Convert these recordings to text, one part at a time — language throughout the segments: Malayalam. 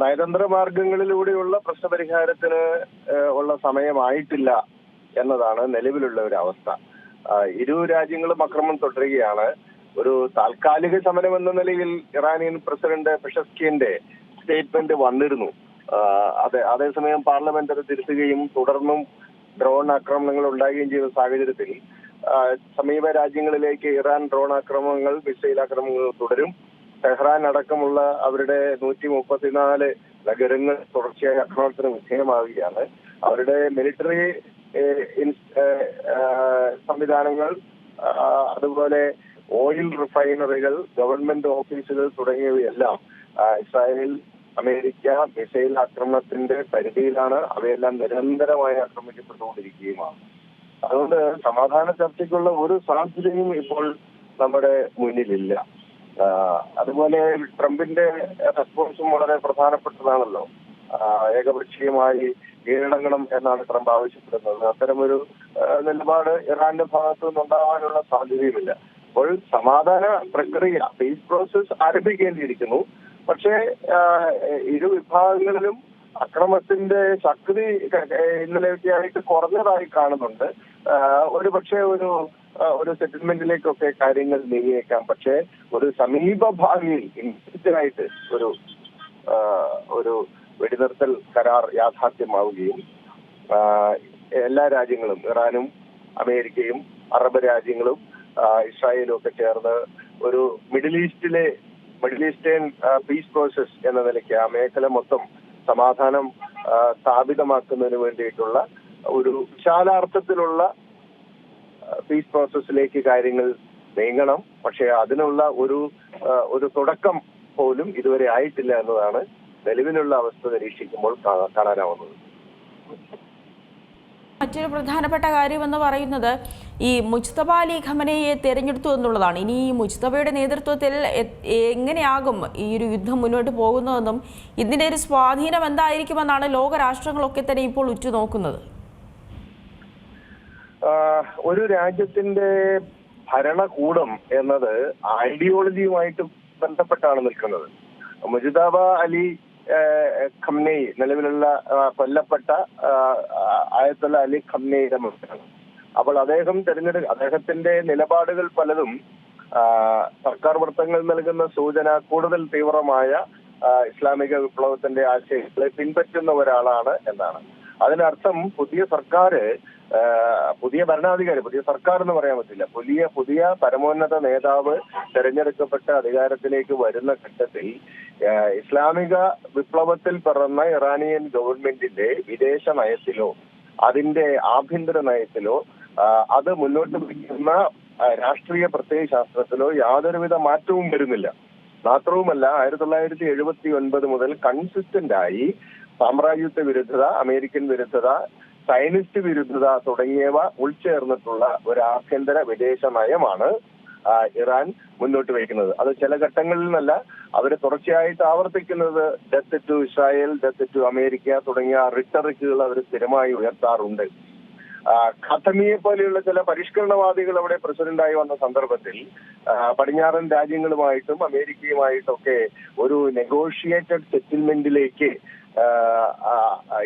നയതന്ത്ര മാർഗങ്ങളിലൂടെയുള്ള പ്രശ്നപരിഹാരത്തിന് ഉള്ള സമയമായിട്ടില്ല എന്നതാണ് നിലവിലുള്ള ഒരു അവസ്ഥ. ഇരു രാജ്യങ്ങളും അക്രമം തുടരുകയാണ്. ഒരു താൽക്കാലിക സമരം എന്ന നിലയിൽ ഇറാനിയൻ പ്രസിഡന്റ് പെഷസ്കിയന്റെ സ്റ്റേറ്റ്മെന്റ് വന്നിരുന്നു. അതേസമയം പാർലമെന്റ് അത് തിരുത്തുകയും തുടർന്നും ഡ്രോൺ ആക്രമണങ്ങൾ ഉണ്ടാകുകയും ചെയ്ത സാഹചര്യത്തിൽ സമീപ രാജ്യങ്ങളിലേക്ക് ഇറാൻ ഡ്രോൺ ആക്രമണങ്ങൾ, മിസൈൽ ആക്രമണങ്ങൾ തുടരും. ടെഹ്റാൻ അടക്കമുള്ള അവരുടെ 134 നഗരങ്ങൾ തുടർച്ചയായ ആക്രമണത്തിന് വിധേയമാവുകയാണ്. അവരുടെ മിലിറ്ററി സംവിധാനങ്ങൾ, അതുപോലെ ഓയിൽ റിഫൈനറികൾ, ഗവൺമെന്റ് ഓഫീസുകൾ തുടങ്ങിയവയെല്ലാം ഇസ്രായേൽ, അമേരിക്ക മിസൈൽ ആക്രമണത്തിന്റെ പരിധിയിലാണ്. അവയെല്ലാം നിരന്തരമായി ആക്രമിക്കപ്പെട്ടുകൊണ്ടിരിക്കുകയുമാണ്. അതുകൊണ്ട് സമാധാന ചർച്ചയ്ക്കുള്ള ഒരു സാധ്യതയും ഇപ്പോൾ നമ്മുടെ മുന്നിലില്ല. അതുപോലെ ട്രംപിന്റെ റെസ്പോൺസും വളരെ പ്രധാനപ്പെട്ടതാണല്ലോ. ഏകപക്ഷീയമായി കീഴടങ്ങണം എന്നാണ് ട്രംപ് ആവശ്യപ്പെടുന്നത്. അത്തരമൊരു നിലപാട് ഇറാന്റെ ഭാഗത്തു നിന്നുണ്ടാവാനുള്ള സാധ്യതയുമില്ല. അപ്പോൾ സമാധാന പ്രക്രിയ, പീസ് പ്രോസസ് ആരംഭിക്കേണ്ടിയിരിക്കുന്നു. പക്ഷേ ഇരു വിഭാഗങ്ങളിലും അക്രമത്തിന്റെ ശക്തി ഇന്നലെയൊക്കെയായിട്ട് കുറഞ്ഞതായി കാണുന്നുണ്ട്. ഒരു പക്ഷേ ഒരു സെറ്റിൽമെന്റിലേക്കൊക്കെ കാര്യങ്ങൾ നീങ്ങിയേക്കാം. പക്ഷേ ഒരു സമീപ ഭാവിയിൽ ഇൻസിഡന്റായിട്ട് ഒരു വെടിനിർത്തൽ കരാർ യാഥാർത്ഥ്യമാവുകയും എല്ലാ രാജ്യങ്ങളും, ഇറാനും അമേരിക്കയും അറബ് രാജ്യങ്ങളും ഇസ്രായേലും ഒക്കെ ചേർന്ന് ഒരു മിഡിൽ ഈസ്റ്റേൺ പീസ് പ്രോസസ് എന്ന നിലയ്ക്ക് ആ മേഖല മൊത്തം സമാധാനം സ്ഥാപിതമാക്കുന്നതിന് വേണ്ടിയിട്ടുള്ള ഒരു വിശാലാർത്ഥത്തിലുള്ള പീസ് പ്രോസസ്സിലേക്ക് കാര്യങ്ങൾ നീങ്ങണം. പക്ഷേ അതിനുള്ള ഒരു തുടക്കം പോലും ഇതുവരെ ആയിട്ടില്ല എന്നതാണ് നിലവിലുള്ള അവസ്ഥ നിരീക്ഷിക്കുമ്പോൾ കാണാനാവുന്നത്. മറ്റൊരു പ്രധാനപ്പെട്ട കാര്യമെന്ന് പറയുന്നത് ഈ മുജ്തബ അലി ഖമനയെ തെരഞ്ഞെടുത്തു എന്നുള്ളതാണ്. ഇനി ഈ മുജ്തബയുടെ നേതൃത്വത്തിൽ എങ്ങനെയാകും ഈ ഒരു യുദ്ധം മുന്നോട്ട് പോകുന്നതെന്നും ഇതിന്റെ ഒരു സ്വാധീനം എന്തായിരിക്കുമെന്നാണ് ലോകരാഷ്ട്രങ്ങളൊക്കെ തന്നെ ഇപ്പോൾ ഉറ്റുനോക്കുന്നത്. ഒരു രാജ്യത്തിന്റെ ഭരണകൂടം എന്നത് ഐഡിയോളജിയുമായിട്ട് ബന്ധപ്പെട്ടാണ് നിൽക്കുന്നത്. മുജ്തബ അലി ഖംനെയി, നിലവിലുള്ള കൊല്ലപ്പെട്ട ആയത്തുള്ള അലി ഖംനെയുടെ മകനാണ്. അപ്പോൾ അദ്ദേഹത്തിന്റെ നിലപാടുകൾ പലതും സർക്കാർ വൃത്തങ്ങൾ നൽകുന്ന സൂചന കൂടുതൽ തീവ്രമായ ഇസ്ലാമിക വിപ്ലവത്തിന്റെ ആശയങ്ങളെ പിൻപറ്റുന്ന ഒരാളാണ് എന്നാണ്. അതിനർത്ഥം പുതിയ ഭരണാധികാരി, പുതിയ സർക്കാർ എന്ന് പറയാൻ പറ്റില്ല, പുതിയ പരമോന്നത നേതാവ് തെരഞ്ഞെടുക്കപ്പെട്ട അധികാരത്തിലേക്ക് വരുന്ന ഘട്ടത്തിൽ ഇസ്ലാമിക വിപ്ലവത്തിൽ പിറന്ന ഇറാനിയൻ ഗവൺമെന്റിന്റെ വിദേശ നയത്തിലോ അതിന്റെ ആഭ്യന്തര നയത്തിലോ അത് മുന്നോട്ട് വയ്ക്കുന്ന രാഷ്ട്രീയ പ്രത്യയശാസ്ത്രത്തിലോ യാതൊരുവിധ മാറ്റവും വരുന്നില്ല. മാത്രവുമല്ല 1979 മുതൽ കൺസിസ്റ്റന്റ് ആയി സാമ്രാജ്യത്വ വിരുദ്ധത, അമേരിക്കൻ വിരുദ്ധത, സയനിസ്റ്റ് വിരുദ്ധത തുടങ്ങിയവ ഉൾച്ചേർന്നിട്ടുള്ള ഒരു ആഭ്യന്തര വിദേശ നയമാണ് ഇറാൻ മുന്നോട്ട് വയ്ക്കുന്നത്. അത് ചില ഘട്ടങ്ങളിൽ നിന്നല്ല, അവർ തുടർച്ചയായിട്ട് ആവർത്തിക്കുന്നത് death to Israel, death to America തുടങ്ങിയ റിട്ടറിക്കുകൾ അവർ സ്ഥിരമായി ഉയർത്താറുണ്ട്. ഖത്തമിയെ പോലെയുള്ള ചില പരിഷ്കരണവാദികൾ അവിടെ പ്രസിഡന്റായി വന്ന സന്ദർഭത്തിൽ പടിഞ്ഞാറൻ രാജ്യങ്ങളുമായിട്ടും അമേരിക്കയുമായിട്ടൊക്കെ ഒരു നെഗോഷിയേറ്റഡ് സെറ്റിൽമെന്റിലേക്ക്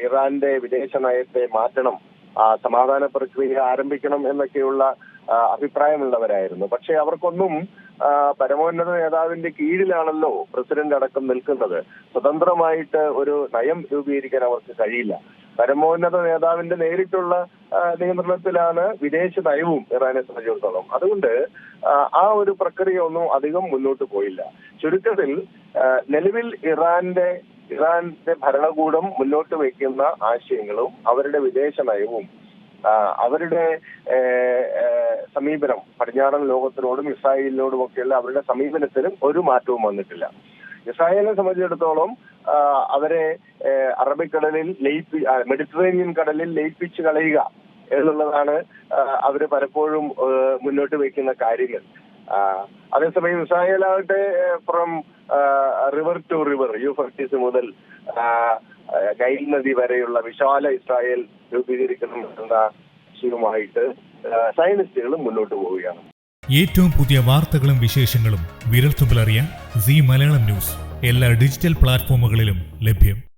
ഇറാന്റെ വിദേശ നയത്തെ മാറ്റണം, സമാധാന പ്രക്രിയ ആരംഭിക്കണം എന്നൊക്കെയുള്ള അഭിപ്രായമുള്ളവരായിരുന്നു. പക്ഷെ അവർക്കൊന്നും പരമോന്നത നേതാവിന്റെ കീഴിലാണല്ലോ പ്രസിഡന്റ് അടക്കം നിൽക്കുന്നത്. സ്വതന്ത്രമായിട്ട് ഒരു നയം രൂപീകരിക്കാൻ അവർക്ക് കഴിയില്ല. പരമോന്നത നേതാവിന്റെ നേരിട്ടുള്ള നിയന്ത്രണത്തിലാണ് വിദേശ നയവും ഇറാനെ സംബന്ധിച്ചിടത്തോളം. അതുകൊണ്ട് ആ ഒരു പ്രക്രിയ ഒന്നും അധികം മുന്നോട്ട് പോയില്ല. ചുരുക്കത്തിൽ നിലവിൽ ഇറാന്റെ ഭരണകൂടം മുന്നോട്ട് വയ്ക്കുന്ന ആശയങ്ങളും അവരുടെ വിദേശ നയവും അവരുടെ സമീപനം പടിഞ്ഞാറൻ ലോകത്തിനോടും ഇസ്രായേലിനോടും ഒക്കെയുള്ള അവരുടെ സമീപനത്തിലും ഒരു മാറ്റവും വന്നിട്ടില്ല. ഇസ്രായേലിനെ സംബന്ധിച്ചിടത്തോളം അവരെ അറബിക്കടലിൽ മെഡിറ്ററേനിയൻ കടലിൽ ലയിപ്പിച്ച് കളയുക എന്നുള്ളതാണ് അവര് പലപ്പോഴും മുന്നോട്ട് വയ്ക്കുന്ന കാര്യങ്ങൾ. അതേസമയം ഇസ്രായേലാകട്ടെ from river to river, Euphrates മുതൽ നൈൽ നദി വരെയുള്ള വിശാല ഇസ്രായേൽ രൂപീകരിക്കണം എന്ന ലക്ഷ്യവുമായിട്ട് സയനിസ്റ്റുകളും മുന്നോട്ട് പോവുകയാണ്. ഏറ്റവും പുതിയ വാർത്തകളും വിശേഷങ്ങളും വിരൽത്തുമ്പിലറിയാൻ സീ മലയാളം ന്യൂസ്. എല്ലാ ഡിജിറ്റൽ പ്ലാറ്റ്ഫോമുകളിലും ലഭ്യം.